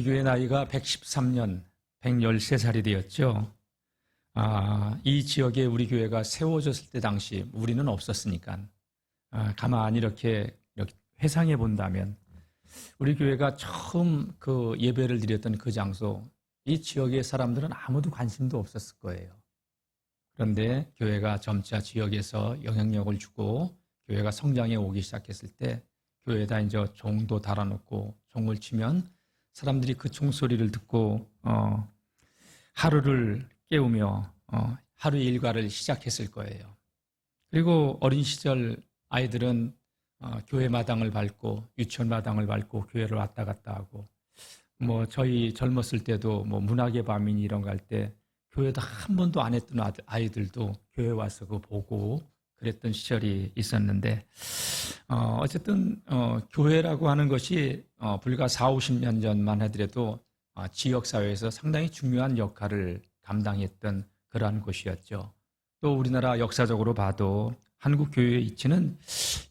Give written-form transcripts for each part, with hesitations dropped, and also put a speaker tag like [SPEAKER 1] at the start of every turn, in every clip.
[SPEAKER 1] 교회 나이가 113년, 113살이 되었죠. 이 지역에 우리 교회가 세워졌을 때 당시 우리는 없었으니까 가만히 이렇게 회상해 본다면 우리 교회가 처음 그 예배를 드렸던 그 장소, 이 지역의 사람들은 아무도 관심도 없었을 거예요. 그런데 교회가 점차 지역에서 영향력을 주고 교회가 성장해 오기 시작했을 때 교회에다 이제 종도 달아놓고 종을 치면 사람들이 그 종소리를 듣고 하루를 깨우며 하루의 일과를 시작했을 거예요. 그리고 어린 시절 아이들은 교회 마당을 밟고 유치원 마당을 밟고 교회를 왔다 갔다 하고 저희 젊었을 때도 문학의 밤이니 이런 거 할 때 교회도 한 번도 안 했던 아이들도 교회 와서 그거 보고 그랬던 시절이 있었는데 어쨌든 교회라고 하는 것이 불과 40-50년 전만 하더라도 지역사회에서 상당히 중요한 역할을 감당했던 그러한 곳이었죠. 또 우리나라 역사적으로 봐도 한국 교회의 위치는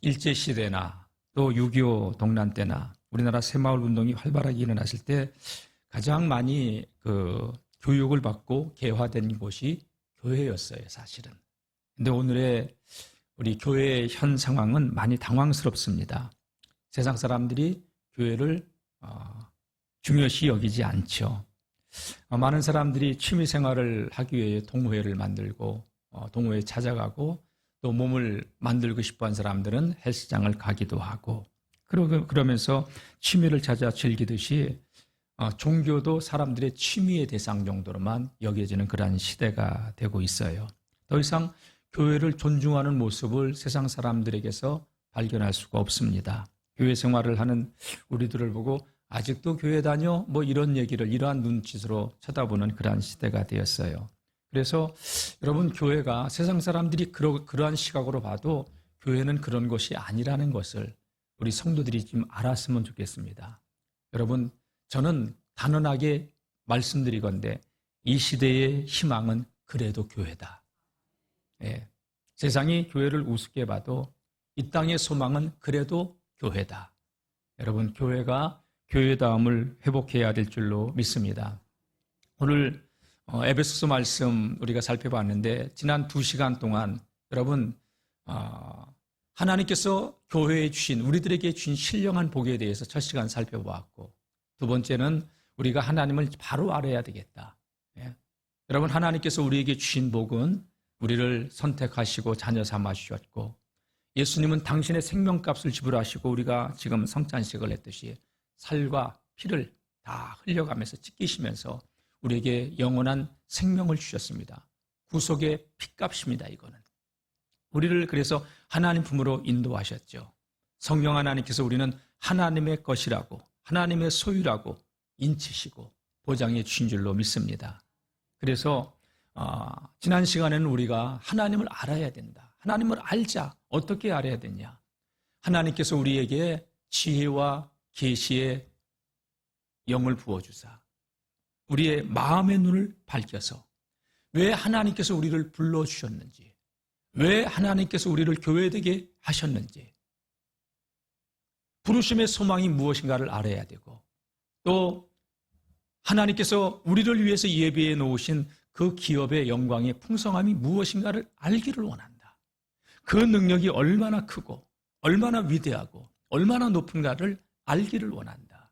[SPEAKER 1] 일제시대나 또 6.25 동란 때나 우리나라 새마을 운동이 활발하게 일어났을 때 가장 많이 그 교육을 받고 개화된 곳이 교회였어요, 사실은. 근데 오늘의 우리 교회의 현 상황은 많이 당황스럽습니다. 세상 사람들이 교회를 중요시 여기지 않죠. 많은 사람들이 취미 생활을 하기 위해 동호회를 만들고 동호회에 찾아가고 또 몸을 만들고 싶어하는 사람들은 헬스장을 가기도 하고 그러면서 취미를 찾아 즐기듯이 종교도 사람들의 취미의 대상 정도로만 여겨지는 그러한 시대가 되고 있어요. 더 이상 교회를 존중하는 모습을 세상 사람들에게서 발견할 수가 없습니다. 교회 생활을 하는 우리들을 보고 아직도 교회 다녀? 이런 얘기를 이러한 눈짓으로 쳐다보는 그러한 시대가 되었어요. 그래서 여러분 교회가 세상 사람들이 그러한 시각으로 봐도 교회는 그런 것이 아니라는 것을 우리 성도들이 좀 알았으면 좋겠습니다. 여러분 저는 단언하게 말씀드리건대 이 시대의 희망은 그래도 교회다. 예, 세상이 교회를 우습게 봐도 이 땅의 소망은 그래도 교회다. 여러분 교회가 교회다움을 회복해야 될 줄로 믿습니다. 오늘 에베소서 말씀 우리가 살펴봤는데 지난 2시간 동안 여러분 하나님께서 교회에 주신 우리들에게 주신 신령한 복에 대해서 첫 시간 살펴보았고 두 번째는 우리가 하나님을 바로 알아야 되겠다. 예. 여러분 하나님께서 우리에게 주신 복은 우리를 선택하시고 자녀 삼아 주셨고 예수님은 당신의 생명값을 지불하시고 우리가 지금 성찬식을 했듯이 살과 피를 다 흘려가면서 찢기시면서 우리에게 영원한 생명을 주셨습니다. 구속의 피값입니다. 이거는. 우리를 그래서 하나님 품으로 인도하셨죠. 성령 하나님께서 우리는 하나님의 것이라고 하나님의 소유라고 인치시고 보장해 주신 줄로 믿습니다. 그래서 지난 시간에는 우리가 하나님을 알아야 된다. 하나님을 알자. 어떻게 알아야 되냐? 하나님께서 우리에게 지혜와 계시의 영을 부어주사 우리의 마음의 눈을 밝혀서 왜 하나님께서 우리를 불러주셨는지 왜 하나님께서 우리를 교회되게 하셨는지 부르심의 소망이 무엇인가를 알아야 되고 또 하나님께서 우리를 위해서 예비해 놓으신 그 기업의 영광의 풍성함이 무엇인가를 알기를 원한다. 그 능력이 얼마나 크고 얼마나 위대하고 얼마나 높은가를 알기를 원한다.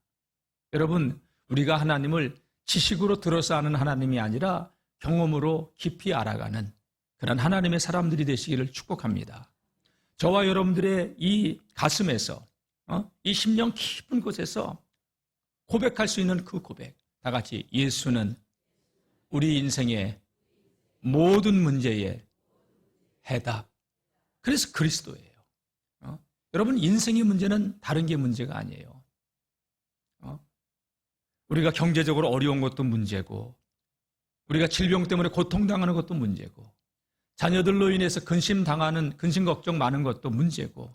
[SPEAKER 1] 여러분 우리가 하나님을 지식으로 들어서 아는 하나님이 아니라 경험으로 깊이 알아가는 그런 하나님의 사람들이 되시기를 축복합니다. 저와 여러분들의 이 가슴에서 이 심령 깊은 곳에서 고백할 수 있는 그 고백 다 같이 예수는 우리 인생의 모든 문제의 해답 그래서 그리스도예요. 여러분 인생의 문제는 다른 게 문제가 아니에요. 우리가 경제적으로 어려운 것도 문제고 우리가 질병 때문에 고통당하는 것도 문제고 자녀들로 인해서 근심 걱정 많은 것도 문제고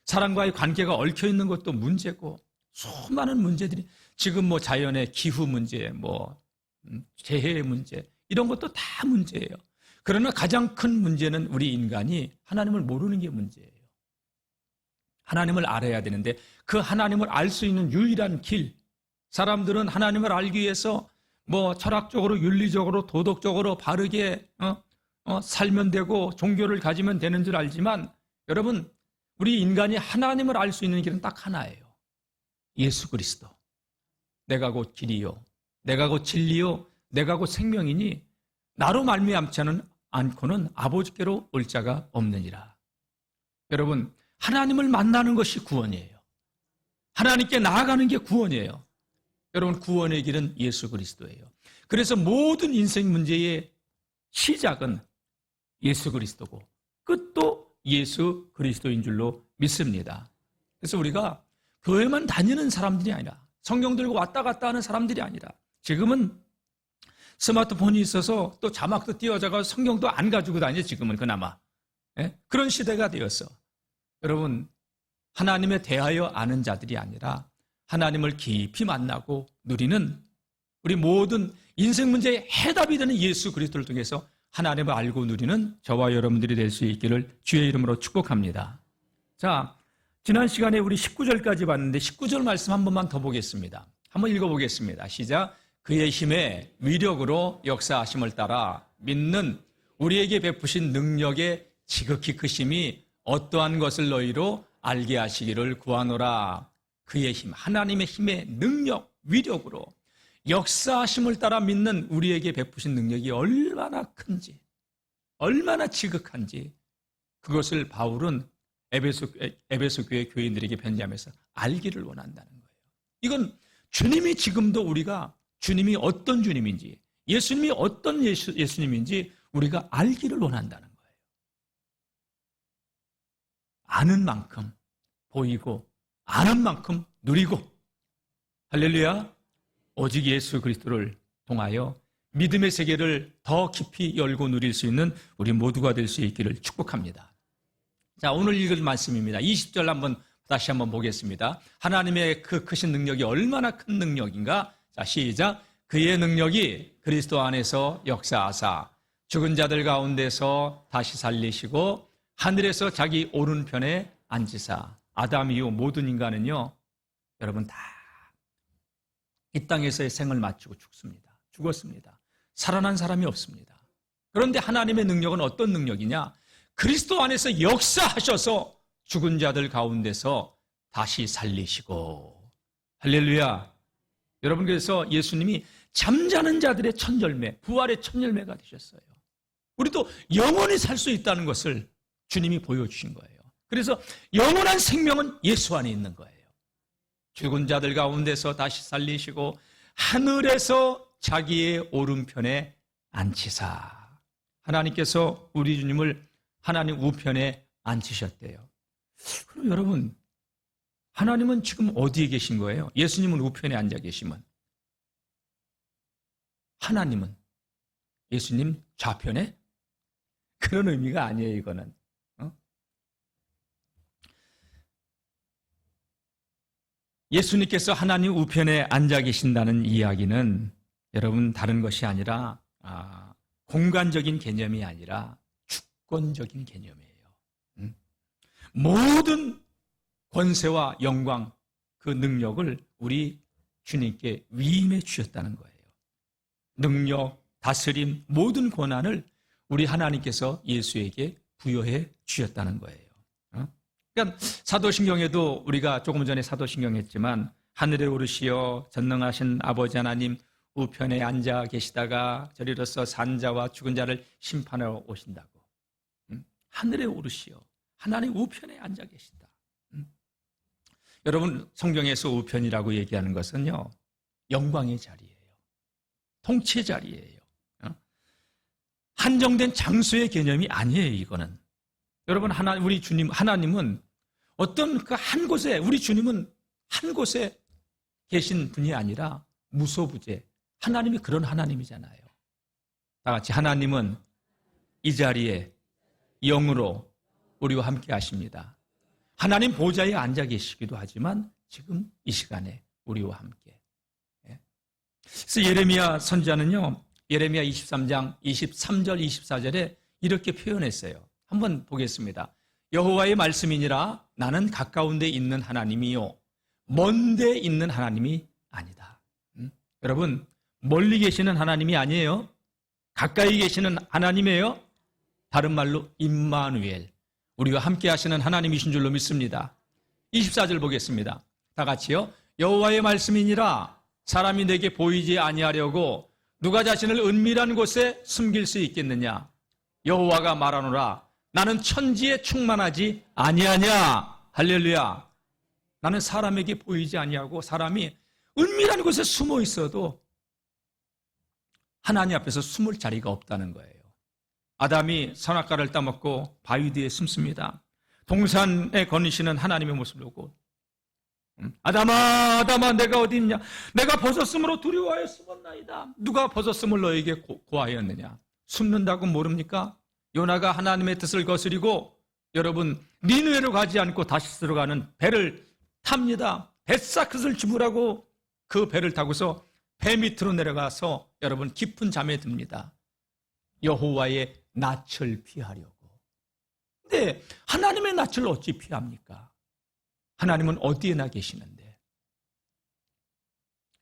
[SPEAKER 1] 사람과의 관계가 얽혀있는 것도 문제고 수많은 문제들이 지금 자연의 기후 문제, 재해의 문제 이런 것도 다 문제예요. 그러나 가장 큰 문제는 우리 인간이 하나님을 모르는 게 문제예요. 하나님을 알아야 되는데 그 하나님을 알 수 있는 유일한 길 사람들은 하나님을 알기 위해서 뭐 철학적으로, 윤리적으로, 도덕적으로 바르게 살면 되고 종교를 가지면 되는 줄 알지만, 여러분, 우리 인간이 하나님을 알 수 있는 길은 딱 하나예요. 예수 그리스도. 내가 곧 길이요, 내가 곧 진리요, 내가 곧 생명이니 나로 말미암지 않고는 아버지께로 올 자가 없느니라. 여러분, 하나님을 만나는 것이 구원이에요. 하나님께 나아가는 게 구원이에요. 여러분, 구원의 길은 예수 그리스도예요. 그래서 모든 인생 문제의 시작은 예수 그리스도고 끝도 예수 그리스도인 줄로 믿습니다. 그래서 우리가 교회만 다니는 사람들이 아니라, 성경 들고 왔다 갔다 하는 사람들이 아니라, 지금은 스마트폰이 있어서 또 자막도 띄워져서 성경도 안 가지고 다녀. 지금은 그나마 그런 시대가 되었어. 여러분, 하나님에 대하여 아는 자들이 아니라 하나님을 깊이 만나고 누리는, 우리 모든 인생 문제의 해답이 되는 예수 그리스도를 통해서 하나님을 알고 누리는 저와 여러분들이 될 수 있기를 주의 이름으로 축복합니다. 자, 지난 시간에 우리 19절까지 봤는데 19절 말씀 한 번만 더 보겠습니다. 한번 읽어보겠습니다. 시작. 그의 힘의 위력으로 역사하심을 따라 믿는 우리에게 베푸신 능력의 지극히 크심이 어떠한 것을 너희로 알게 하시기를 구하노라. 그의 힘, 하나님의 힘의 능력, 위력으로 역사하심을 따라 믿는 우리에게 베푸신 능력이 얼마나 큰지, 얼마나 지극한지, 그것을 바울은 에베소 교회 교인들에게 편지하면서 알기를 원한다는 거예요. 이건 주님이 지금도 우리가 주님이 어떤 주님인지, 예수님이 어떤 예수님인지 우리가 알기를 원한다는 거예요. 아는 만큼 보이고 아는 만큼 누리고, 할렐루야, 오직 예수 그리스도를 통하여 믿음의 세계를 더 깊이 열고 누릴 수 있는 우리 모두가 될 수 있기를 축복합니다. 자, 오늘 읽을 말씀입니다. 20절 다시 한번 보겠습니다. 하나님의 그 크신 능력이 얼마나 큰 능력인가? 자, 시작. 그의 능력이 그리스도 안에서 역사하사 죽은 자들 가운데서 다시 살리시고 하늘에서 자기 오른편에 앉으사. 아담 이후 모든 인간은요, 여러분, 다 이 땅에서의 생을 마치고 죽었습니다. 살아난 사람이 없습니다. 그런데 하나님의 능력은 어떤 능력이냐? 그리스도 안에서 역사하셔서 죽은 자들 가운데서 다시 살리시고. 할렐루야. 여러분, 그래서 예수님이 잠자는 자들의 첫 열매, 부활의 첫 열매가 되셨어요. 우리도 영원히 살 수 있다는 것을 주님이 보여주신 거예요. 그래서 영원한 생명은 예수 안에 있는 거예요. 죽은 자들 가운데서 다시 살리시고 하늘에서 자기의 오른편에 앉히사. 하나님께서 우리 주님을 하나님 우편에 앉히셨대요. 그럼 여러분, 하나님은 지금 어디에 계신 거예요? 예수님은 우편에 앉아 계시면, 하나님은 예수님 좌편에? 그런 의미가 아니에요, 이거는. 예수님께서 하나님 우편에 앉아 계신다는 이야기는 여러분 다른 것이 아니라 공간적인 개념이 아니라 주권적인 개념이에요. 모든 권세와 영광, 그 능력을 우리 주님께 위임해 주셨다는 거예요. 능력, 다스림, 모든 권한을 우리 하나님께서 예수에게 부여해 주셨다는 거예요. 그러니까 사도신경에도 우리가 조금 전에 사도신경 했지만, 하늘에 오르시어 전능하신 아버지 하나님 우편에 앉아 계시다가 저리로서 산자와 죽은 자를 심판하러 오신다고. 하늘에 오르시어 하나님 우편에 앉아 계신다. 여러분, 성경에서 우편이라고 얘기하는 것은요, 영광의 자리예요. 통치의 자리예요. 한정된 장소의 개념이 아니에요, 이거는. 여러분, 우리 주님, 하나님은 어떤 그 한 곳에, 우리 주님은 한 곳에 계신 분이 아니라 무소부재. 하나님이 그런 하나님이잖아요. 다 같이, 하나님은 이 자리에 영으로 우리와 함께 하십니다. 하나님 보좌에 앉아 계시기도 하지만 지금 이 시간에 우리와 함께. 그래서 예레미야 선지자는요, 예레미야 23장 23절 24절에 이렇게 표현했어요. 한번 보겠습니다. 여호와의 말씀이니라. 나는 가까운 데 있는 하나님이요 먼 데 있는 하나님이 아니다. 여러분, 멀리 계시는 하나님이 아니에요. 가까이 계시는 하나님이에요. 다른 말로 임마누엘, 우리와 함께 하시는 하나님이신 줄로 믿습니다. 24절 보겠습니다. 다 같이요. 여호와의 말씀이니라. 사람이 내게 보이지 아니하려고 누가 자신을 은밀한 곳에 숨길 수 있겠느냐. 여호와가 말하노라. 나는 천지에 충만하지 아니하냐. 할렐루야. 나는 사람에게 보이지 아니하고 사람이 은밀한 곳에 숨어 있어도 하나님 앞에서 숨을 자리가 없다는 거예요. 아담이 선악과를 따먹고 바위 뒤에 숨습니다. 동산에 거니시는 하나님의 모습을 보고 아담아 아담아 내가 어디 있냐. 내가 벗었으므로 두려워하여 숨었나이다. 누가 벗었음을 너에게 고하였느냐. 숨는다고 모릅니까? 요나가 하나님의 뜻을 거스리고 여러분 니느웨로 가지 않고 다시 들어가는 배를 탑니다. 벳사끝을 지불하고 그 배를 타고서 배 밑으로 내려가서 여러분 깊은 잠에 듭니다. 여호와의 낯을 피하려고. 근데 하나님의 낯을 어찌 피합니까? 하나님은 어디에나 계시는데.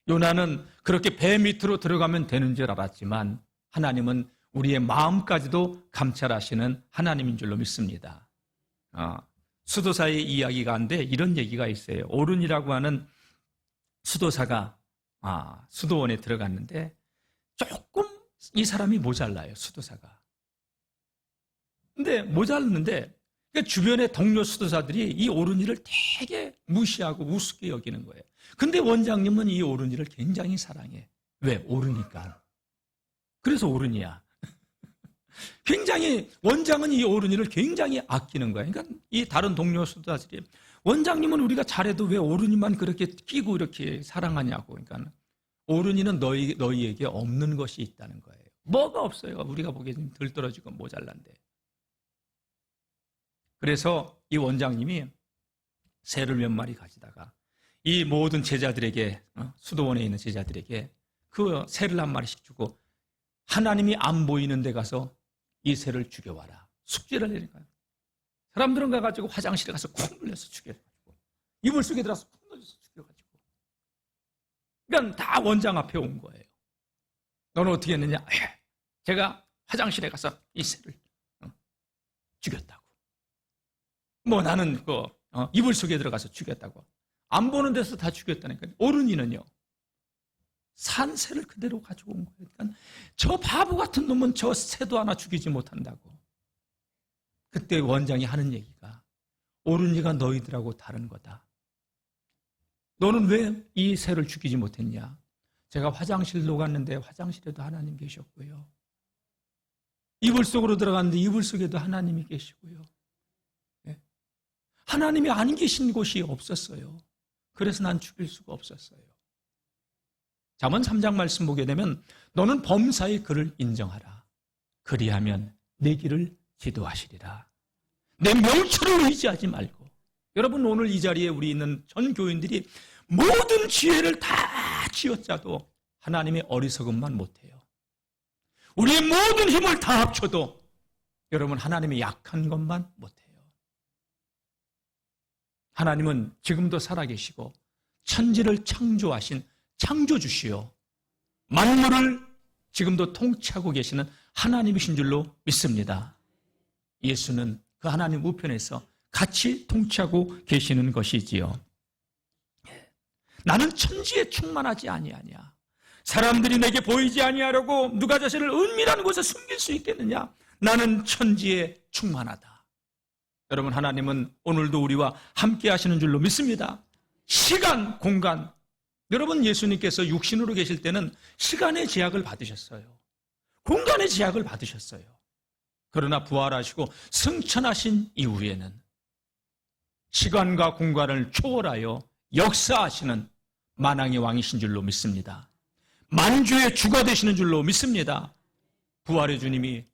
[SPEAKER 1] 요나는 그렇게 배 밑으로 들어가면 되는 줄 알았지만 하나님은 우리의 마음까지도 감찰하시는 하나님인 줄로 믿습니다. 수도사의 이야기가 한데 이런 얘기가 있어요. 오른이라고 하는 수도사가 수도원에 들어갔는데 조금 이 사람이 모자라요. 수도사가. 근데 모자랐는데 주변의 동료 수도사들이 이 오른이를 되게 무시하고 우습게 여기는 거예요. 근데 원장님은 이 오른이를 굉장히 사랑해. 왜? 오르니까. 그래서 오른이야. 굉장히 원장은 이 오른이를 굉장히 아끼는 거예요. 그러니까 이 다른 동료 수도사들이 원장님은 우리가 잘해도 왜 오른이만 그렇게 끼고 이렇게 사랑하냐고. 그러니까 오른이는 너희에게 없는 것이 있다는 거예요. 뭐가 없어요. 우리가 보기에는 덜 떨어지고 모자란데. 그래서 이 원장님이 새를 몇 마리 가지다가 이 모든 제자들에게 수도원에 있는 제자들에게 그 새를 한 마리씩 주고 하나님이 안 보이는 데 가서 이 새를 죽여와라. 숙제를 내니까요. 사람들은 가가지고 화장실에 가서 쿵 눌려서 죽여가지고 이불 속에 들어가서 쿵 눌려서 죽여가지고 그러니까 다 원장 앞에 온 거예요. 너는 어떻게 했느냐? 제가 화장실에 가서 이 새를 죽였다고. 뭐 나는 이불 속에 들어가서 죽였다고. 안 보는 데서 다 죽였다니까요. 어른이는요. 산 새를 그대로 가지고 온 거예요. 그러니까 저 바보 같은 놈은 저 새도 하나 죽이지 못한다고. 그때 원장이 하는 얘기가 어른이가 너희들하고 다른 거다. 너는 왜 이 새를 죽이지 못했냐? 제가 화장실로 갔는데 화장실에도 하나님 계셨고요. 이불 속으로 들어갔는데 이불 속에도 하나님이 계시고요. 하나님이 안 계신 곳이 없었어요. 그래서 난 죽일 수가 없었어요. 잠언 3장 말씀 보게 되면 너는 범사의 그를 인정하라. 그리하면 내 길을 지도하시리라. 내 명철을 의지하지 말고. 여러분 오늘 이 자리에 우리 있는 전 교인들이 모든 지혜를 다 쥐어짜도 하나님의 어리석음만 못해요. 우리의 모든 힘을 다 합쳐도 여러분 하나님의 약한 것만 못해요. 하나님은 지금도 살아계시고 천지를 창조하신 창조주시요 만물을 지금도 통치하고 계시는 하나님이신 줄로 믿습니다. 예수는 그 하나님 우편에서 같이 통치하고 계시는 것이지요. 나는 천지에 충만하지 아니하냐. 사람들이 내게 보이지 아니하려고 누가 자신을 은밀한 곳에 숨길 수 있겠느냐. 나는 천지에 충만하다. 여러분 하나님은 오늘도 우리와 함께 하시는 줄로 믿습니다. 시간, 공간. 여러분 예수님께서 육신으로 계실 때는 시간의 제약을 받으셨어요. 공간의 제약을 받으셨어요. 그러나 부활하시고 승천하신 이후에는 시간과 공간을 초월하여 역사하시는 만왕의 왕이신 줄로 믿습니다. 만주의 주가 되시는 줄로 믿습니다. 부활의 주님이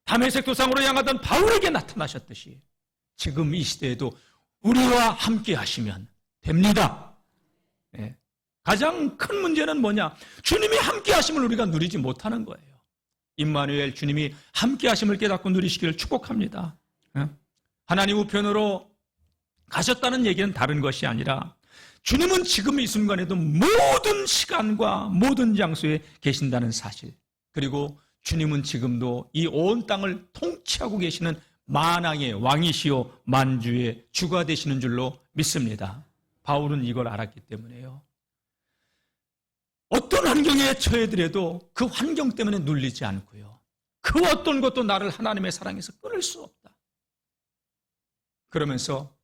[SPEAKER 1] 다메섹 도상으로 향하던 바울에게 나타나셨듯이 지금 이 시대에도 우리와 함께 하시면 됩니다. 가장 큰 문제는 뭐냐? 주님이 함께 하심을 우리가 누리지 못하는 거예요. 임마누엘 주님이 함께 하심을 깨닫고 누리시기를 축복합니다. 하나님 우편으로 가셨다는 얘기는 다른 것이 아니라 주님은 지금 이 순간에도 모든 시간과 모든 장소에 계신다는 사실, 그리고 주님은 지금도 이 온 땅을 통치하고 계시는 만왕의 왕이시요 만주의 주가 되시는 줄로 믿습니다. 바울은 이걸 알았기 때문에요. 어떤 환경에 처해더라도 그 환경 때문에 눌리지 않고요. 그 어떤 것도 나를 하나님의 사랑에서 끊을 수 없다. 그러면서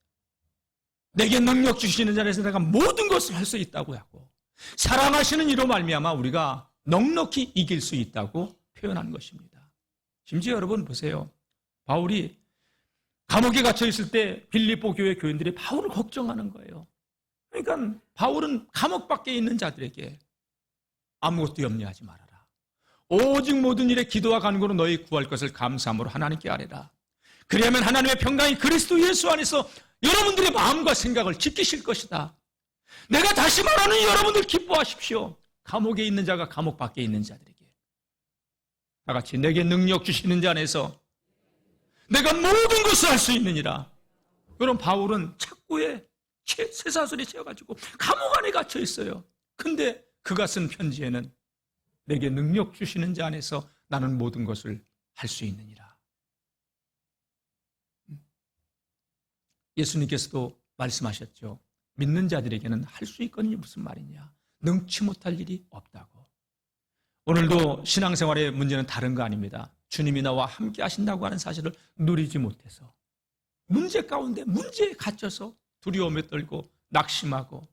[SPEAKER 1] 내게 능력 주시는 자에서 내가 모든 것을 할 수 있다고 하고, 사랑하시는 이로 말미암아 우리가 넉넉히 이길 수 있다고 표현한 것입니다. 심지어 여러분 보세요. 바울이 감옥에 갇혀 있을 때 빌립보 교회 교인들이 바울을 걱정하는 거예요. 그러니까 바울은 감옥 밖에 있는 자들에게 아무것도 염려하지 말아라. 오직 모든 일에 기도와 간구로 너희 구할 것을 감사함으로 하나님께 아뢰라. 그리하면 하나님의 평강이 그리스도 예수 안에서 여러분들의 마음과 생각을 지키실 것이다. 내가 다시 말하는 여러분들 기뻐하십시오. 감옥에 있는 자가 감옥 밖에 있는 자들에게 다 같이 내게 능력 주시는 자 안에서 내가 모든 것을 할 수 있느니라. 그럼 바울은 착고에 쇠사슬에 채워가지고 감옥 안에 갇혀 있어요. 근데 그가 쓴 편지에는 내게 능력 주시는 자 안에서 나는 모든 것을 할 수 있느니라. 예수님께서도 말씀하셨죠. 믿는 자들에게는 할 수 있거든요. 무슨 말이냐. 능치 못할 일이 없다고. 오늘도 신앙생활의 문제는 다른 거 아닙니다. 주님이 나와 함께 하신다고 하는 사실을 누리지 못해서 문제 가운데 문제에 갇혀서 두려움에 떨고 낙심하고,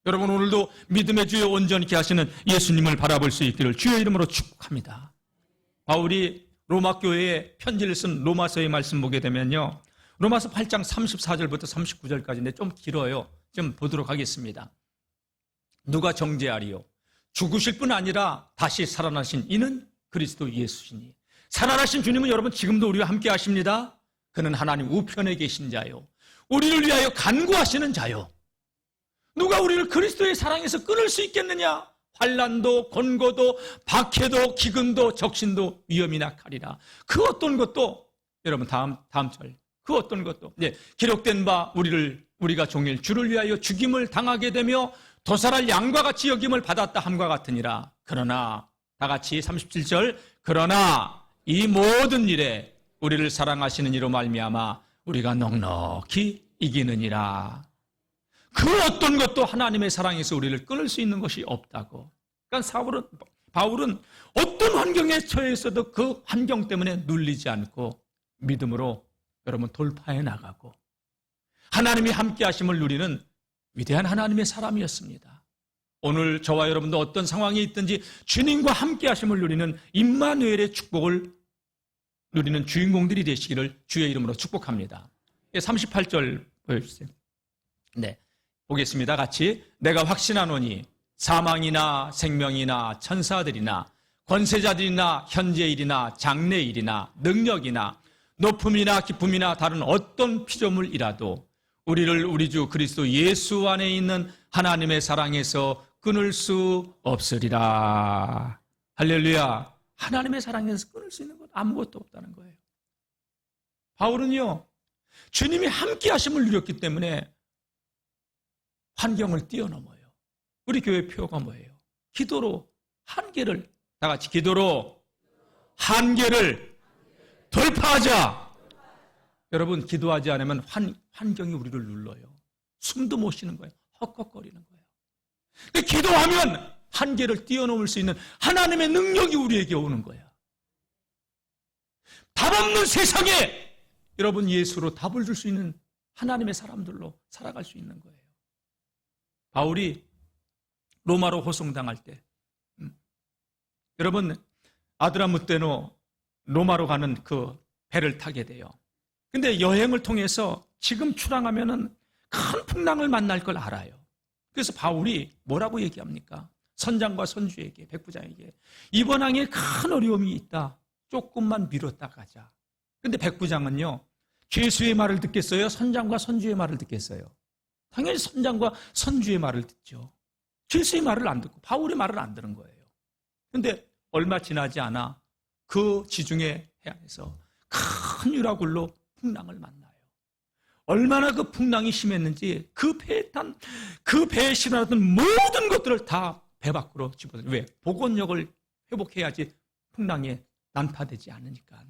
[SPEAKER 1] 여러분 오늘도 믿음의 주여 온전케 하시는 예수님을 바라볼 수 있기를 주의 이름으로 축복합니다. 바울이 로마 교회에 편지를 쓴 로마서의 말씀 보게 되면요, 로마서 8장 34절부터 39절까지인데 좀 길어요. 좀 보도록 하겠습니다. 누가 정죄하리요? 죽으실 뿐 아니라 다시 살아나신 이는 그리스도 예수시니. 살아나신 주님은 여러분 지금도 우리와 함께 하십니다. 그는 하나님 우편에 계신 자요, 우리를 위하여 간구하시는 자요. 누가 우리를 그리스도의 사랑에서 끊을 수 있겠느냐? 환난도 권고도 박해도 기근도 적신도 위험이나 칼이라. 그 어떤 것도, 여러분 다음 절, 그 어떤 것도 기록된 바 우리가 종일 주를 위하여 죽임을 당하게 되며 도살할 양과 같이 여김을 받았다 함과 같으니라. 그러나 다 같이 37절, 그러나 이 모든 일에 우리를 사랑하시는 이로 말미암아 우리가 넉넉히 이기느니라. 그 어떤 것도 하나님의 사랑에서 우리를 끊을 수 있는 것이 없다고. 그러니까 바울은 어떤 환경에 처해 있어도 그 환경 때문에 눌리지 않고 믿음으로 여러분 돌파해 나가고 하나님이 함께 하심을 누리는 위대한 하나님의 사람이었습니다. 오늘 저와 여러분도 어떤 상황에 있든지 주님과 함께 하심을 누리는 임마누엘의 축복을 누리는 주인공들이 되시기를 주의 이름으로 축복합니다. 38절 보여주세요. 네, 보겠습니다. 같이. 내가 확신하노니 사망이나 생명이나 천사들이나 권세자들이나 현재일이나 장래일이나 능력이나 높음이나 기쁨이나 다른 어떤 피조물이라도 우리를 우리 주 그리스도 예수 안에 있는 하나님의 사랑에서 끊을 수 없으리라. 할렐루야. 하나님의 사랑에서 끊을 수 있는 것 아무것도 없다는 거예요. 바울은요, 주님이 함께 하심을 누렸기 때문에 환경을 뛰어넘어요. 우리 교회 표가 뭐예요? 기도로 한계를, 다 같이 기도로 한계를 돌파하자. 여러분, 기도하지 않으면 환경이 우리를 눌러요. 숨도 못 쉬는 거예요. 헉헉거리는 거예요. 근데 기도하면 한계를 뛰어넘을 수 있는 하나님의 능력이 우리에게 오는 거예요. 답 없는 세상에 여러분 예수로 답을 줄 수 있는 하나님의 사람들로 살아갈 수 있는 거예요. 바울이 로마로 호송당할 때 여러분 아드라무떼노 로마로 가는 그 배를 타게 돼요. 근데 여행을 통해서 지금 출항하면은 큰 풍랑을 만날 걸 알아요. 그래서 바울이 뭐라고 얘기합니까? 선장과 선주에게, 백부장에게 이번 항에 큰 어려움이 있다. 조금만 미뤘다 가자. 근데 백부장은요, 죄수의 말을 듣겠어요? 선장과 선주의 말을 듣겠어요? 당연히 선장과 선주의 말을 듣죠. 죄수의 말을 안 듣고 바울의 말을 안 듣는 거예요. 근데 얼마 지나지 않아 그 지중해 해안에서 큰 유라굴로 풍랑을 만나요. 얼마나 그 풍랑이 심했는지 그 배에 실어놨던 모든 것들을 다 배 밖으로 집어넣어요. 왜? 복원력을 회복해야지 풍랑에 난파되지 않으니까.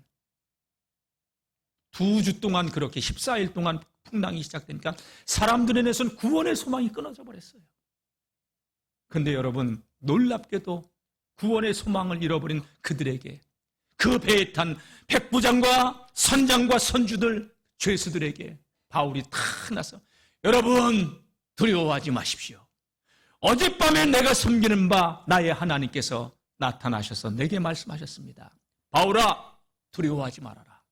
[SPEAKER 1] 2주 동안 그렇게 14일 동안 풍랑이 시작되니까 사람들의 내선 구원의 소망이 끊어져 버렸어요. 그런데 여러분, 놀랍게도 구원의 소망을 잃어버린 그들에게, 그 배에 탄 백부장과 선장과 선주들, 죄수들에게 바울이 탁 나서, 여러분 두려워하지 마십시오. 어젯밤에 내가 섬기는 바 나의 하나님께서 나타나셔서 내게 말씀하셨습니다. 바울아, 두려워하지 말아라.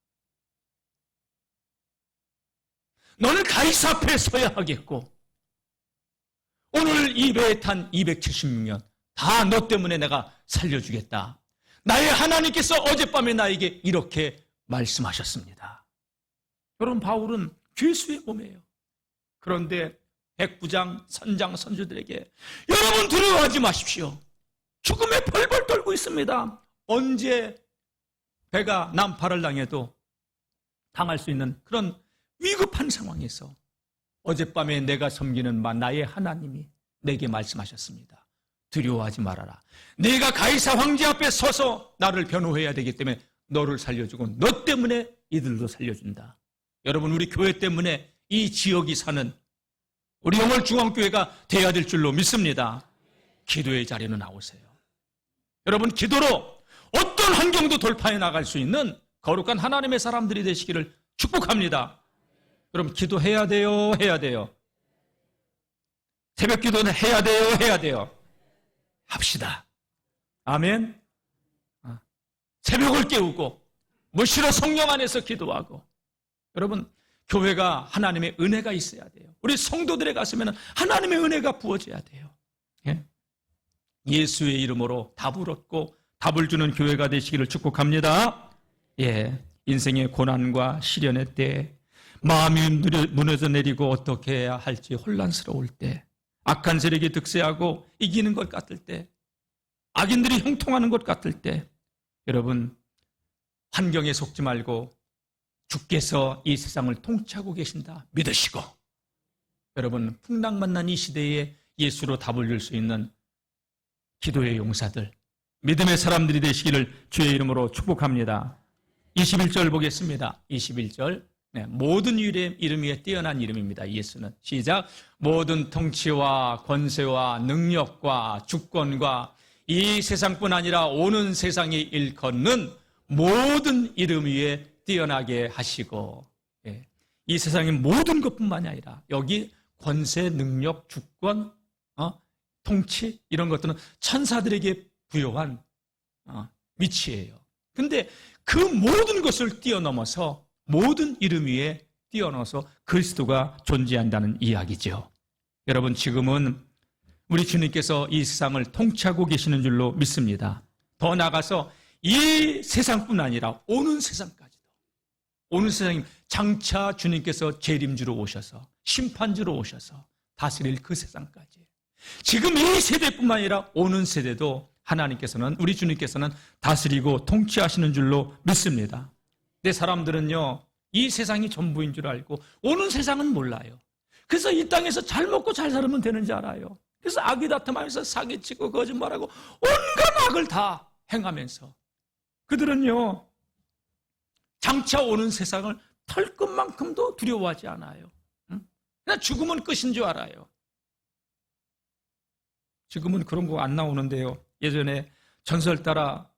[SPEAKER 1] 너는 가이사 앞에 서야 하겠고, 오늘 이 배에 탄 276명 다 너 때문에 내가 살려주겠다. 나의 하나님께서 어젯밤에 나에게 이렇게 말씀하셨습니다. 여러분, 바울은 죄수의 몸이에요. 그런데 백부장, 선장, 선주들에게 여러분 두려워하지 마십시오. 죽음에 벌벌 떨고 있습니다. 언제 배가 난파를 당해도 당할 수 있는 그런 위급한 상황에서 어젯밤에 내가 섬기는 바 나의 하나님이 내게 말씀하셨습니다. 두려워하지 말아라. 내가 가이사 황제 앞에 서서 나를 변호해야 되기 때문에 너를 살려주고 너 때문에 이들도 살려준다. 여러분, 우리 교회 때문에 이 지역이 사는 우리 영월중앙교회가 돼야 될 줄로 믿습니다. 기도의 자리로 나오세요. 여러분, 기도로 어떤 환경도 돌파해 나갈 수 있는 거룩한 하나님의 사람들이 되시기를 축복합니다. 여러분, 기도해야 돼요, 해야 돼요. 새벽 기도는 해야 돼요, 해야 돼요. 합시다. 아멘. 새벽을 깨우고 무시로 성령 안에서 기도하고, 여러분, 교회가 하나님의 은혜가 있어야 돼요. 우리 성도들의 가슴에는 하나님의 은혜가 부어져야 돼요. 예? 예수의 이름으로 답을 얻고 답을 주는 교회가 되시기를 축복합니다. 예, 인생의 고난과 시련의 때, 마음이 무너져 내리고 어떻게 해야 할지 혼란스러울 때, 악한 세력이 득세하고 이기는 것 같을 때, 악인들이 형통하는 것 같을 때, 여러분, 환경에 속지 말고 주께서 이 세상을 통치하고 계신다 믿으시고, 여러분, 풍랑 만난 이 시대에 예수로 답을 줄 수 있는 기도의 용사들, 믿음의 사람들이 되시기를 주의 이름으로 축복합니다. 21절 보겠습니다. 21절. 네, 모든 이름 위에 뛰어난 이름입니다. 예수는. 시작. 모든 통치와 권세와 능력과 주권과 이 세상뿐 아니라 오는 세상에 일컫는 모든 이름 위에 뛰어나게 하시고, 예, 이 세상의 모든 것뿐만이 아니라 여기 권세, 능력, 주권, 통치 이런 것들은 천사들에게 부여한 위치예요. 근데 그 모든 것을 뛰어넘어서 모든 이름 위에 뛰어넘어서 그리스도가 존재한다는 이야기죠. 여러분, 지금은 우리 주님께서 이 세상을 통치하고 계시는 줄로 믿습니다. 더 나아가서 이 세상뿐 아니라 오는 세상까지도, 오는 세상이 장차 주님께서 재림주로 오셔서 심판주로 오셔서 다스릴 그 세상까지, 지금 이 세대뿐만 아니라 오는 세대도 하나님께서는, 우리 주님께서는 다스리고 통치하시는 줄로 믿습니다. 근데 사람들은요, 이 세상이 전부인 줄 알고 오는 세상은 몰라요. 그래서 이 땅에서 잘 먹고 잘 살면 되는 줄 알아요. 그래서 아귀다툼하면서 사기치고 거짓말하고 온갖 악을 다 행하면서 그들은요, 장차 오는 세상을 털끝만큼도 두려워하지 않아요. 그냥 죽으면 끝인 줄 알아요. 지금은 그런 거 안 나오는데요. 예전에 전설 따라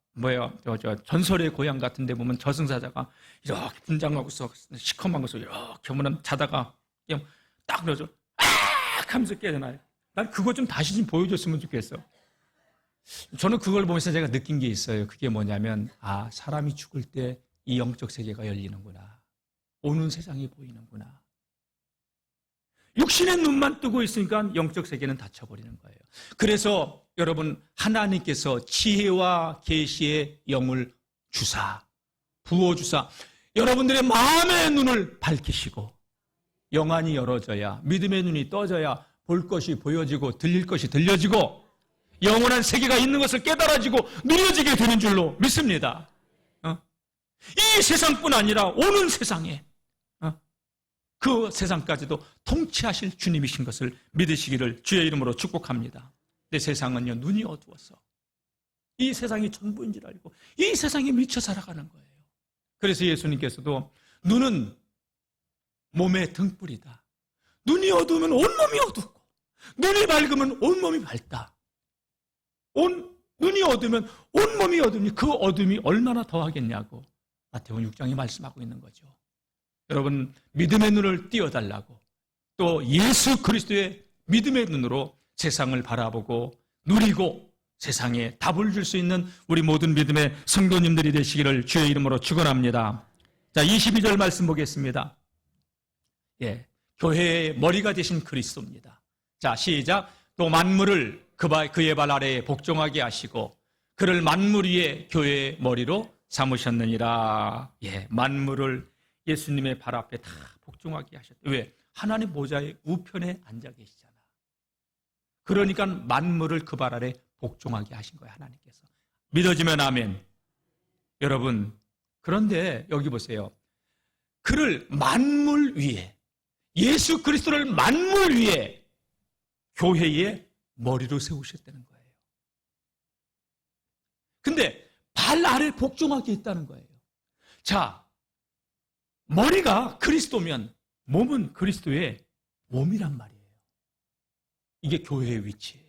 [SPEAKER 1] 전설의 고향 같은 데 보면 저승사자가 이렇게 분장하고서 시커먼 것을 이렇게 보면 자다가 그냥 딱 그러죠. 아! 하면서 깨어나요. 난 그거 좀 다시 좀 보여줬으면 좋겠어. 저는 그걸 보면서 제가 느낀 게 있어요. 그게 뭐냐면, 사람이 죽을 때 이 영적 세계가 열리는구나. 오는 세상이 보이는구나. 육신의 눈만 뜨고 있으니까 영적 세계는 닫혀버리는 거예요. 그래서 여러분, 하나님께서 지혜와 계시의 영을 주사, 부어주사 여러분들의 마음의 눈을 밝히시고, 영안이 열어져야, 믿음의 눈이 떠져야 볼 것이 보여지고 들릴 것이 들려지고 영원한 세계가 있는 것을 깨달아지고 누려지게 되는 줄로 믿습니다. 이 세상뿐 아니라 오는 세상에 그 세상까지도 통치하실 주님이신 것을 믿으시기를 주의 이름으로 축복합니다. 내 세상은요, 눈이 어두워서 이 세상이 전부인 줄 알고 이 세상에 미쳐 살아가는 거예요. 그래서 예수님께서도 눈은 몸의 등불이다. 눈이 어두우면 온몸이 어둡고 눈이 밝으면 온몸이 밝다. 눈이 어두우면 온몸이 어두우니 그 어둠이 얼마나 더하겠냐고 마태복음 6장에 말씀하고 있는 거죠. 여러분, 믿음의 눈을 띄워달라고, 또 예수 그리스도의 믿음의 눈으로 세상을 바라보고 누리고 세상에 답을 줄 수 있는 우리 모든 믿음의 성도님들이 되시기를 주의 이름으로 축원합니다. 자, 22절 말씀 보겠습니다. 예, 교회의 머리가 되신 그리스도입니다. 자, 시작. 또 만물을 그의 발 아래에 복종하게 하시고 그를 만물 위에 교회의 머리로 삼으셨느니라. 예, 만물을 예수님의 발 앞에 다 복종하게 하셨다. 왜? 하나님 보좌의 우편에 앉아 계시잖아. 그러니까 만물을 그 발 아래 복종하게 하신 거예요, 하나님께서. 믿어지면 아멘. 여러분, 그런데 여기 보세요. 그를 만물 위에, 예수 그리스도를 만물 위에 교회의 머리로 세우셨다는 거예요. 근데 발 아래 복종하게 했다는 거예요. 자, 머리가 그리스도면 몸은 그리스도의 몸이란 말이에요. 이게 교회의 위치예요.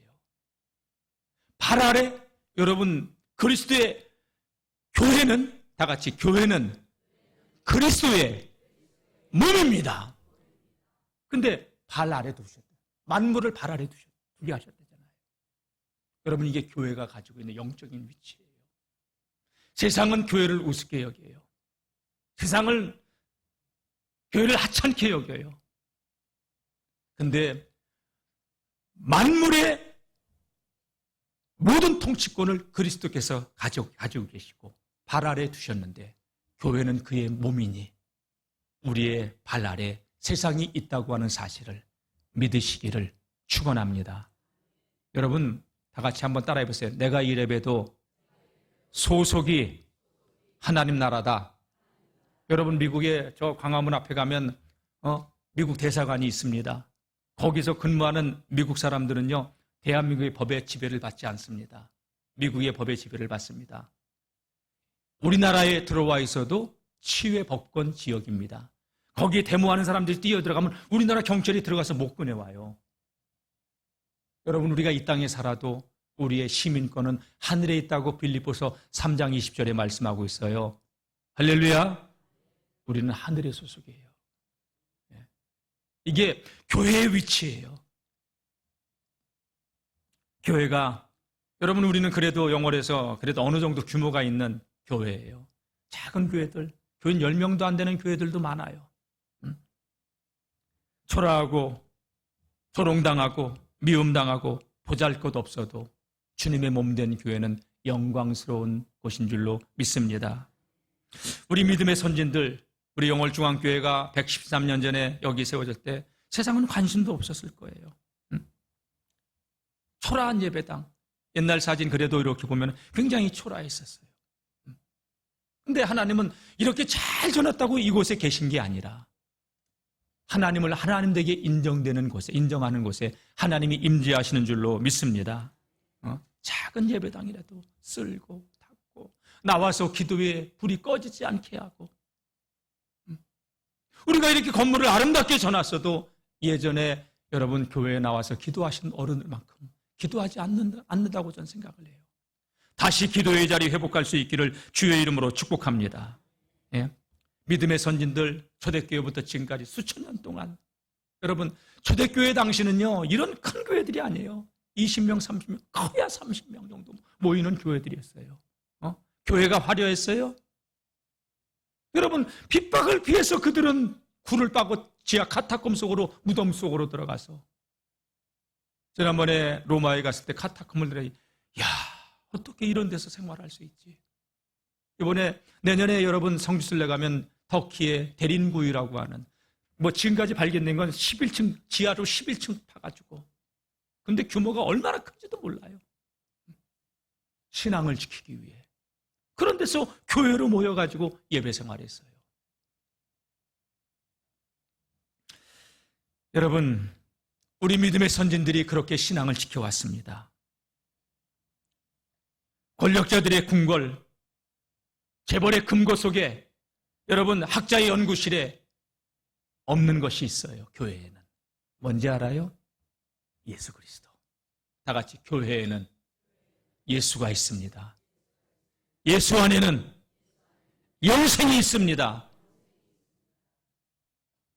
[SPEAKER 1] 발 아래, 여러분, 그리스도의 교회는, 다 같이, 교회는 그리스도의 몸입니다. 근데 발 아래 두셨다. 만물을 발 아래 두게 하셨다잖아요. 여러분, 이게 교회가 가지고 있는 영적인 위치예요. 세상은 교회를 우습게 여겨요. 세상을, 교회를 하찮게 여겨요. 근데 만물의 모든 통치권을 그리스도께서 가지고 계시고 발 아래 두셨는데 교회는 그의 몸이니 우리의 발 아래 세상이 있다고 하는 사실을 믿으시기를 축원합니다. 여러분, 다 같이 한번 따라해 보세요. 내가 이래봬도 소속이 하나님 나라다. 여러분, 미국에 저 광화문 앞에 가면 미국 대사관이 있습니다. 거기서 근무하는 미국 사람들은요, 대한민국의 법의 지배를 받지 않습니다. 미국의 법의 지배를 받습니다. 우리나라에 들어와 있어도 치외 법권 지역입니다. 거기에 데모하는 사람들이 뛰어들어가면 우리나라 경찰이 들어가서 못 꺼내와요. 여러분, 우리가 이 땅에 살아도 우리의 시민권은 하늘에 있다고 빌립보서 3장 20절에 말씀하고 있어요. 할렐루야. 우리는 하늘의 소속이에요. 이게 교회의 위치예요. 교회가, 여러분, 우리는 그래도 영월에서 그래도 어느 정도 규모가 있는 교회예요. 작은 교회들, 교인 10명도 안 되는 교회들도 많아요. 초라하고 조롱당하고 미움당하고 보잘것 없어도 주님의 몸된 교회는 영광스러운 곳인 줄로 믿습니다. 우리 믿음의 선진들, 우리 영월중앙교회가 113년 전에 여기 세워질 때 세상은 관심도 없었을 거예요. 초라한 예배당, 옛날 사진 그래도 이렇게 보면 굉장히 초라했었어요. 근데 하나님은 이렇게 잘 전했다고 이곳에 계신 게 아니라 하나님을 하나님에게 인정되는 곳에, 인정하는 곳에 하나님이 임재하시는 줄로 믿습니다. 작은 예배당이라도 쓸고 닦고 나와서 기도에 불이 꺼지지 않게 하고, 우리가 이렇게 건물을 아름답게 전놨어도 예전에 여러분 교회에 나와서 기도하신 어른들만큼 기도하지 않는다고 저는 생각을 해요. 다시 기도의 자리 회복할 수 있기를 주의 이름으로 축복합니다. 예? 믿음의 선진들, 초대교회부터 지금까지 수천 년 동안, 여러분, 초대교회 당시는요, 이런 큰 교회들이 아니에요. 20명, 30명, 거야 30명 정도 모이는 교회들이었어요. 교회가 화려했어요. 여러분, 핍박을 피해서 그들은 굴을 빠고 지하 카타콤 속으로, 무덤 속으로 들어가서, 지난번에 로마에 갔을 때 카타콤을 들어, 야, 어떻게 이런 데서 생활할 수 있지? 이번에 내년에 여러분 성지순례 가면 터키의 데린구이라고 하는, 지금까지 발견된 건 11층, 지하로 11층 파가지고, 근데 규모가 얼마나 큰지도 몰라요. 신앙을 지키기 위해. 그런 데서 교회로 모여가지고 예배 생활했어요. 여러분, 우리 믿음의 선진들이 그렇게 신앙을 지켜왔습니다. 권력자들의 궁궐, 재벌의 금고 속에 여러분 학자의 연구실에 없는 것이 있어요. 교회에는. 뭔지 알아요? 예수 그리스도. 다 같이 교회에는 예수가 있습니다. 예수 안에는 영생이 있습니다.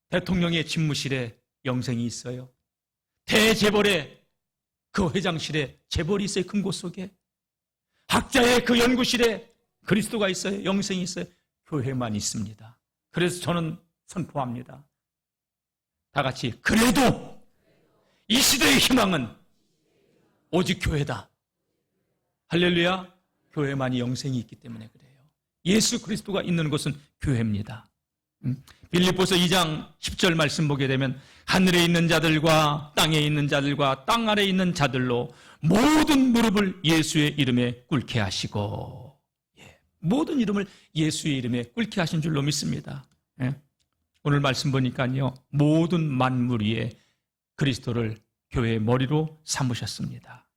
[SPEAKER 1] 대통령의 집무실에 영생이 있어요. 대재벌의 그 회장실에 재벌이 있어요. 금고 속에. 학자의 그 연구실에 그리스도가 있어요. 영생이 있어요. 교회만 있습니다. 그래서 저는 선포합니다. 다 같이 그래도 이 시대의 희망은 오직 교회다. 할렐루야. 교회만이 영생이 있기 때문에 그래요. 예수 그리스도가 있는 곳은 교회입니다. 빌립보서 2장 10절 말씀 보게 되면 하늘에 있는 자들과 땅에 있는 자들과 땅 아래에 있는 자들로 모든 무릎을 예수의 이름에 꿇게 하시고, 모든 이름을 예수의 이름에 꿇게 하신 줄로 믿습니다. 오늘 말씀 보니까요, 모든 만물 위에 그리스도를 교회의 머리로 삼으셨습니다.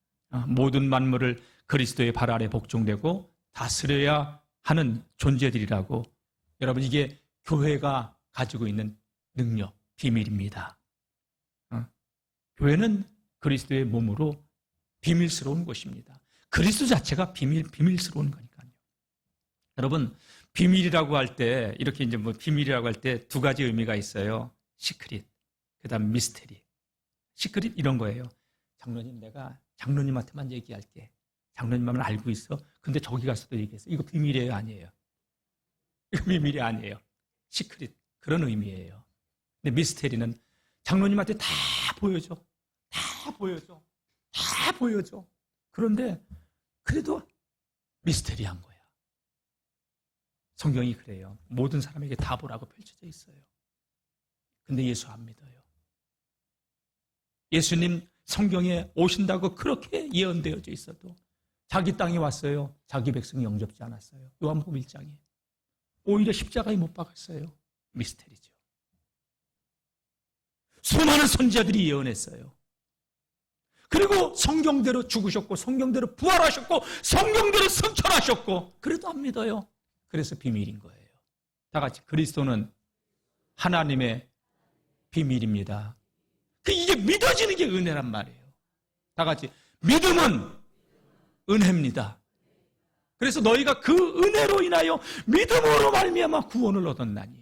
[SPEAKER 1] 모든 만물을 그리스도의 발 아래 복종되고 다스려야 하는 존재들이라고. 여러분, 이게 교회가 가지고 있는 능력, 비밀입니다. 교회는 그리스도의 몸으로 비밀스러운 곳입니다. 그리스도 자체가 비밀스러운 거니까요. 여러분, 비밀이라고 할 때, 이렇게 이제 비밀이라고 할 때 두 가지 의미가 있어요. 시크릿, 그 다음 미스테리. 시크릿 이런 거예요. 장로님, 내가 장로님한테만 얘기할게. 장로님만 알고 있어. 근데 저기 가서도 얘기했어. 이거 비밀이에요, 아니에요? 이거 비밀이 아니에요. 시크릿, 그런 의미예요. 근데 미스테리는 장로님한테 다 보여줘. 다 보여줘. 다 보여줘. 그런데 그래도 미스테리한 거야. 성경이 그래요. 모든 사람에게 다 보라고 펼쳐져 있어요. 근데 예수 안 믿어요. 예수님 성경에 오신다고 그렇게 예언되어져 있어도 자기 땅에 왔어요. 자기 백성이 영접지 않았어요. 요한복음 1장에. 오히려 십자가에 못 박았어요. 미스테리죠. 수많은 선지자들이 예언했어요. 그리고 성경대로 죽으셨고 성경대로 부활하셨고 성경대로 승천하셨고, 그래도 안 믿어요. 그래서 비밀인 거예요. 다 같이 그리스도는 하나님의 비밀입니다. 이게 믿어지는 게 은혜란 말이에요. 다 같이 믿음은 은혜입니다. 그래서 너희가 그 은혜로 인하여 믿음으로 말미암아 구원을 얻었나니.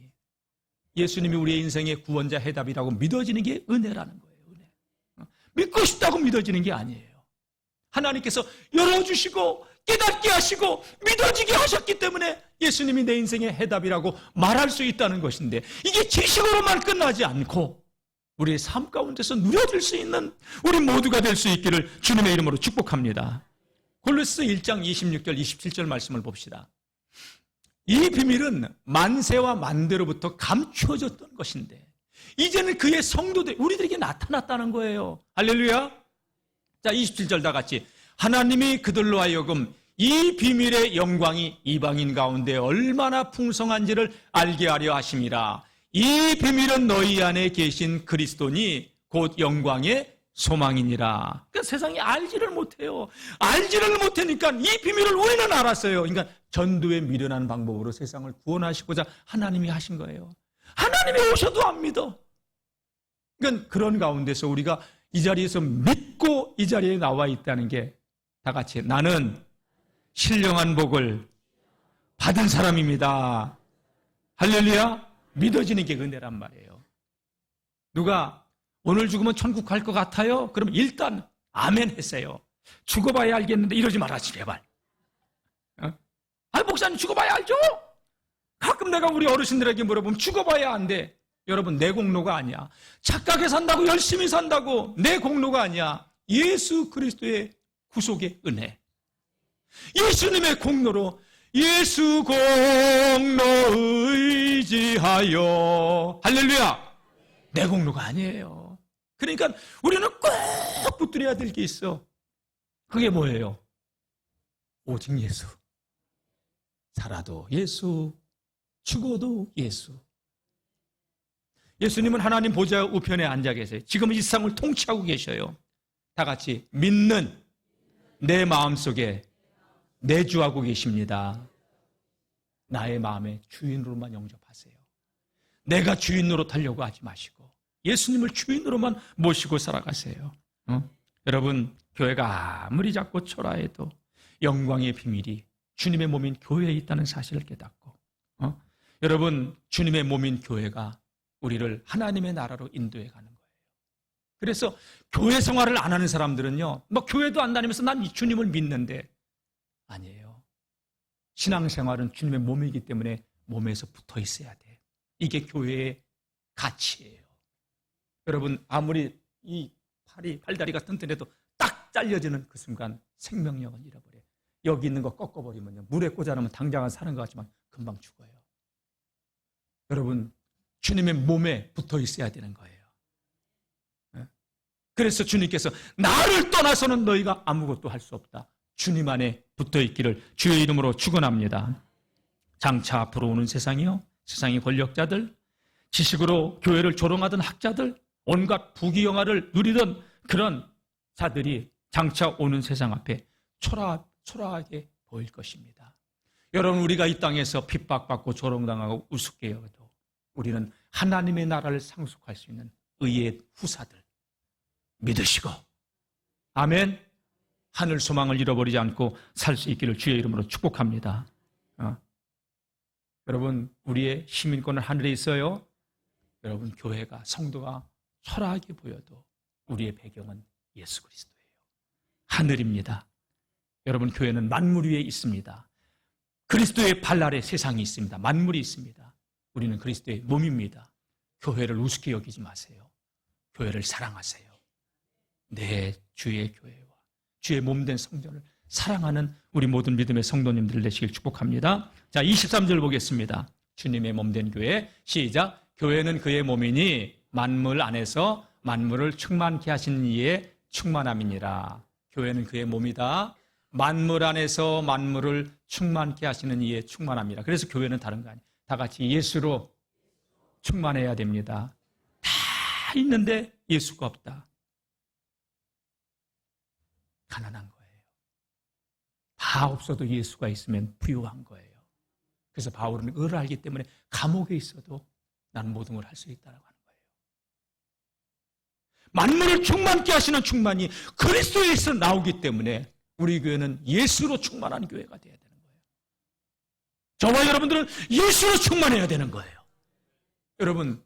[SPEAKER 1] 예수님이 우리의 인생의 구원자 해답이라고 믿어지는 게 은혜라는 거예요. 은혜. 믿고 싶다고 믿어지는 게 아니에요. 하나님께서 열어주시고 깨닫게 하시고 믿어지게 하셨기 때문에 예수님이 내 인생의 해답이라고 말할 수 있다는 것인데, 이게 지식으로만 끝나지 않고 우리의 삶 가운데서 누려질 수 있는 우리 모두가 될 수 있기를 주님의 이름으로 축복합니다. 골로새 1장 26절 27절 말씀을 봅시다. 이 비밀은 만세와 만대로부터 감추어졌던 것인데 이제는 그의 성도들, 우리들에게 나타났다는 거예요. 할렐루야. 자, 27절 다 같이 하나님이 그들로 하여금 이 비밀의 영광이 이방인 가운데 얼마나 풍성한지를 알게 하려 하심이라. 이 비밀은 너희 안에 계신 그리스도니 곧 영광의 소망이니라. 그러니까 세상이 알지를 못해요. 알지를 못하니까 이 비밀을 우리는 알았어요. 그러니까 전도에 미련한 방법으로 세상을 구원하시고자 하나님이 하신 거예요. 하나님이 오셔도 안 믿어. 그러니까 그런 가운데서 우리가 이 자리에서 믿고 이 자리에 나와 있다는 게, 다 같이 나는 신령한 복을 받은 사람입니다. 할렐루야. 믿어지는 게 은혜란 말이에요. 누가 오늘 죽으면 천국 갈 것 같아요? 그럼 일단 아멘 했어요. 죽어봐야 알겠는데 이러지 말아지 제발. 목사님 죽어봐야 알죠? 가끔 내가 우리 어르신들에게 물어보면 죽어봐야 안 돼. 여러분, 내 공로가 아니야. 착하게 산다고 열심히 산다고 내 공로가 아니야. 예수 그리스도의 구속의 은혜, 예수님의 공로로, 예수 공로 의지하여. 할렐루야. 내 공로가 아니에요. 그러니까 우리는 꼭 붙들어야 될 게 있어. 그게 뭐예요? 오직 예수. 살아도 예수, 죽어도 예수. 예수님은 하나님 보좌 우편에 앉아 계세요. 지금 이 세상을 통치하고 계셔요. 다 같이 믿는 내 마음속에 내주하고 계십니다. 나의 마음의 주인으로만 영접하세요. 내가 주인 노릇하려고 하지 마시고 예수님을 주인으로만 모시고 살아가세요. 여러분, 교회가 아무리 작고 초라해도 영광의 비밀이 주님의 몸인 교회에 있다는 사실을 깨닫고 여러분, 주님의 몸인 교회가 우리를 하나님의 나라로 인도해 가는 거예요. 그래서 교회 생활을 안 하는 사람들은요, 뭐 교회도 안 다니면서 난 이 주님을 믿는데, 아니에요. 신앙생활은 주님의 몸이기 때문에 몸에서 붙어 있어야 돼. 이게 교회의 가치예요. 여러분, 아무리 이 팔다리가 튼튼해도 딱 잘려지는 그 순간 생명력은 잃어버려요. 여기 있는 거 꺾어버리면요, 물에 꽂아놓으면 당장은 사는 것 같지만 금방 죽어요. 여러분, 주님의 몸에 붙어 있어야 되는 거예요. 그래서 주님께서 나를 떠나서는 너희가 아무것도 할 수 없다. 주님 안에 붙어 있기를 주의 이름으로 축원합니다. 장차 앞으로 오는 세상이요, 세상의 권력자들, 지식으로 교회를 조롱하던 학자들, 온갖 부귀영화를 누리던 그런 자들이 장차 오는 세상 앞에 초라하게 보일 것입니다. 여러분, 우리가 이 땅에서 핍박받고 조롱당하고 우습게 여겨도 우리는 하나님의 나라를 상속할 수 있는 의의 후사들 믿으시고, 아멘, 하늘 소망을 잃어버리지 않고 살 수 있기를 주의 이름으로 축복합니다. 여러분, 우리의 시민권은 하늘에 있어요. 여러분, 교회가, 성도가 초라하게 보여도 우리의 배경은 예수 그리스도예요. 하늘입니다. 여러분, 교회는 만물 위에 있습니다. 그리스도의 발 아래 세상이 있습니다. 만물이 있습니다. 우리는 그리스도의 몸입니다. 교회를 우습게 여기지 마세요. 교회를 사랑하세요. 내 주의 교회와 주의 몸된 성전을 사랑하는 우리 모든 믿음의 성도님들 되시길 축복합니다. 자, 23절 보겠습니다. 주님의 몸된 교회, 시작. 교회는 그의 몸이니 만물 안에서 만물을 충만케 하시는 이의 충만함이니라. 교회는 그의 몸이다. 만물 안에서 만물을 충만케 하시는 이의 충만함이라. 그래서 교회는 다른 거 아니에요. 다 같이 예수로 충만해야 됩니다. 다 있는데 예수가 없다. 가난한 거예요. 다 없어도 예수가 있으면 부유한 거예요. 그래서 바울은 을을 알기 때문에 감옥에 있어도 나는 모든 걸 할 수 있다고 하는 거예요. 만물을 충만케 하시는 충만이 그리스도에서 나오기 때문에 우리 교회는 예수로 충만한 교회가 되어야 되는 거예요. 저와 여러분들은 예수로 충만해야 되는 거예요. 여러분,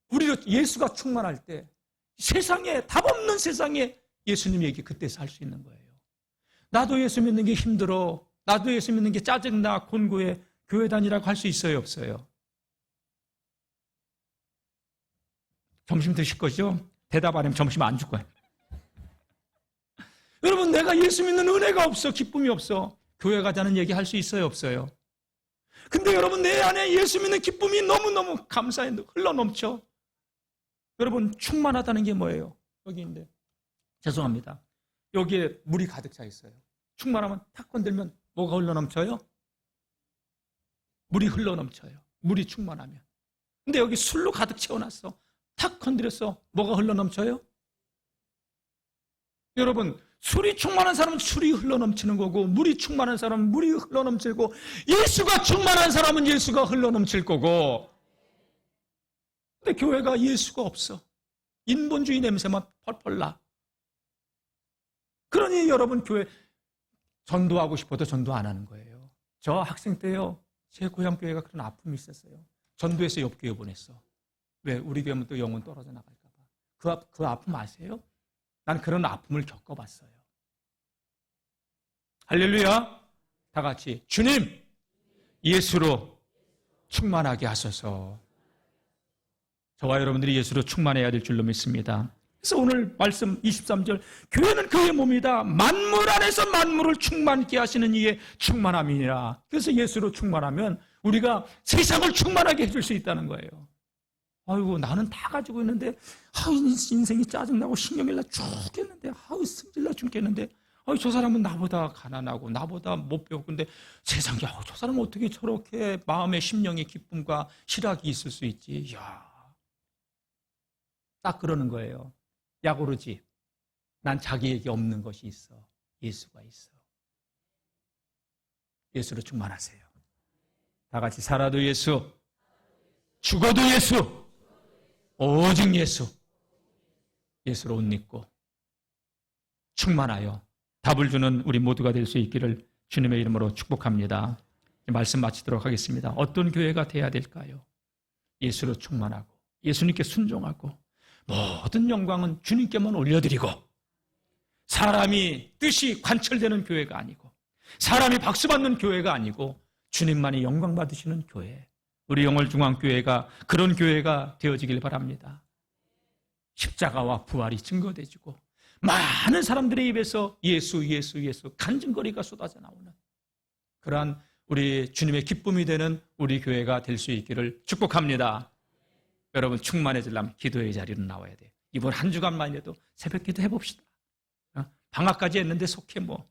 [SPEAKER 1] 우리로 예수가 충만할 때 세상에, 답 없는 세상에 예수님 얘기 그때서 할 수 있는 거예요. 나도 예수 믿는 게 힘들어, 나도 예수 믿는 게 짜증나, 곤고해, 교회 다니라고 할 수 있어요, 없어요? 점심 드실 거죠? 대답 안 하면 점심 안 줄 거예요. 여러분, 내가 예수 믿는 은혜가 없어, 기쁨이 없어, 교회 가자는 얘기 할 수 있어요, 없어요? 근데 여러분, 내 안에 예수 믿는 기쁨이 너무너무 감사해 흘러넘쳐. 여러분, 충만하다는 게 뭐예요? 여기 있는데, 죄송합니다, 여기에 물이 가득 차 있어요. 충만하면 탁 건들면 뭐가 흘러넘쳐요? 물이 흘러넘쳐요. 물이 충만하면. 근데 여기 술로 가득 채워놨어. 탁 건드렸어. 뭐가 흘러넘쳐요? 여러분, 술이 충만한 사람은 술이 흘러넘치는 거고, 물이 충만한 사람은 물이 흘러넘치고, 예수가 충만한 사람은 예수가 흘러넘칠 거고. 근데 교회가 예수가 없어. 인본주의 냄새만 펄펄 나. 그러니 여러분, 교회 전도하고 싶어도 전도 안 하는 거예요. 저 학생 때요, 제 고향 교회가 그런 아픔이 있었어요. 전도해서 옆 교회 보냈어. 왜? 우리 교회면 또 영혼 떨어져 나갈까 봐. 그 아픔 아세요? 난 그런 아픔을 겪어봤어요. 할렐루야. 다 같이 주님, 예수로 충만하게 하소서. 저와 여러분들이 예수로 충만해야 될 줄로 믿습니다. 그래서 오늘 말씀 23절, 교회는 그의 몸이다. 만물 안에서 만물을 충만케 하시는 이의 충만함이니라. 그래서 예수로 충만하면 우리가 세상을 충만하게 해줄 수 있다는 거예요. 아이고, 나는 다 가지고 있는데, 인생이 짜증나고 신경이 나 죽겠는데, 승질나 죽겠는데, 저 사람은 나보다 가난하고 나보다 못 배웠고, 근데 세상에, 저 사람은 어떻게 저렇게 마음의 심령의 기쁨과 희락이 있을 수 있지? 이야, 딱 그러는 거예요. 야고르지. 난 자기에게 없는 것이 있어. 예수가 있어. 예수로 충만하세요. 다 같이 살아도 예수, 죽어도 예수, 오직 예수. 예수로 옷 입고 충만하여 답을 주는 우리 모두가 될 수 있기를 주님의 이름으로 축복합니다. 말씀 마치도록 하겠습니다. 어떤 교회가 돼야 될까요? 예수로 충만하고 예수님께 순종하고 모든 영광은 주님께만 올려드리고 사람이 뜻이 관철되는 교회가 아니고 사람이 박수받는 교회가 아니고 주님만이 영광 받으시는 교회, 우리 영월중앙교회가 그런 교회가 되어지길 바랍니다. 십자가와 부활이 증거되지고 많은 사람들의 입에서 예수, 예수, 예수 간증거리가 쏟아져 나오는 그러한 우리 주님의 기쁨이 되는 우리 교회가 될 수 있기를 축복합니다. 여러분 충만해지려면 기도의 자리로 나와야 돼요. 이번 한 주간만이라도 새벽 기도 해봅시다. 방학까지 했는데 속해 뭐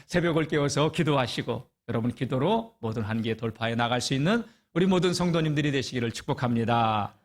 [SPEAKER 1] 새벽을 깨워서 기도하시고 여러분 기도로 모든 한계 돌파해 나갈 수 있는 우리 모든 성도님들이 되시기를 축복합니다.